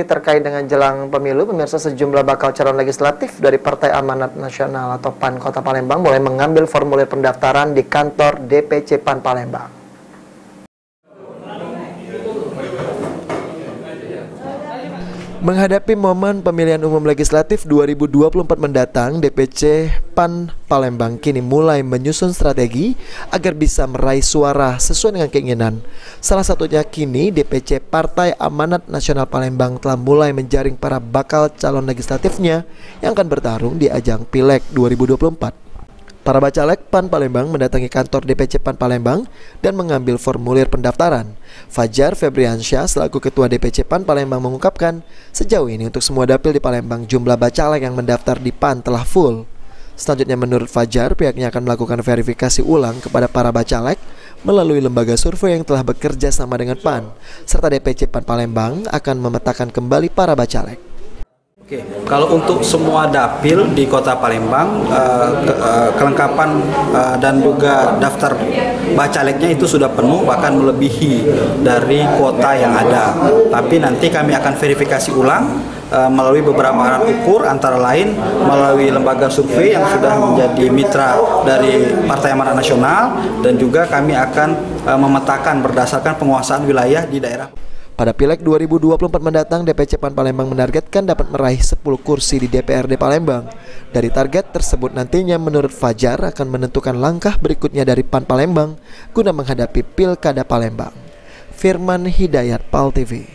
Terkait dengan jelang pemilu, pemirsa, sejumlah bakal calon legislatif dari Partai Amanat Nasional atau PAN Kota Palembang mulai mengambil formulir pendaftaran di kantor DPC PAN Palembang. Menghadapi momen pemilihan umum legislatif 2024 mendatang, DPC PAN Palembang kini mulai menyusun strategi agar bisa meraih suara sesuai dengan keinginan. Salah satunya kini DPC Partai Amanat Nasional Palembang telah mulai menjaring para bakal calon legislatifnya yang akan bertarung di ajang Pileg 2024. Para bacalek PAN Palembang mendatangi kantor DPC PAN Palembang dan mengambil formulir pendaftaran. Fajar Febriansyah selaku Ketua DPC PAN Palembang mengungkapkan, sejauh ini untuk semua dapil di Palembang jumlah bacalek yang mendaftar di PAN telah full. Selanjutnya menurut Fajar, pihaknya akan melakukan verifikasi ulang kepada para bacalek melalui lembaga survei yang telah bekerja sama dengan PAN, serta DPC PAN Palembang akan memetakan kembali para bacalek. Oke, kalau untuk semua dapil di Kota Palembang, kelengkapan dan juga daftar bacaleknya itu sudah penuh, bahkan melebihi dari kuota yang ada. Tapi nanti kami akan verifikasi ulang melalui beberapa alat ukur, antara lain melalui lembaga survei yang sudah menjadi mitra dari Partai Amanat Nasional, dan juga kami akan memetakan berdasarkan penguasaan wilayah di daerah. Pada Pileg 2024 mendatang, DPC PAN Palembang menargetkan dapat meraih 10 kursi di DPRD Palembang. Dari target tersebut nantinya menurut Fajar akan menentukan langkah berikutnya dari PAN Palembang guna menghadapi Pilkada Palembang. Firman Hidayat, PAL TV.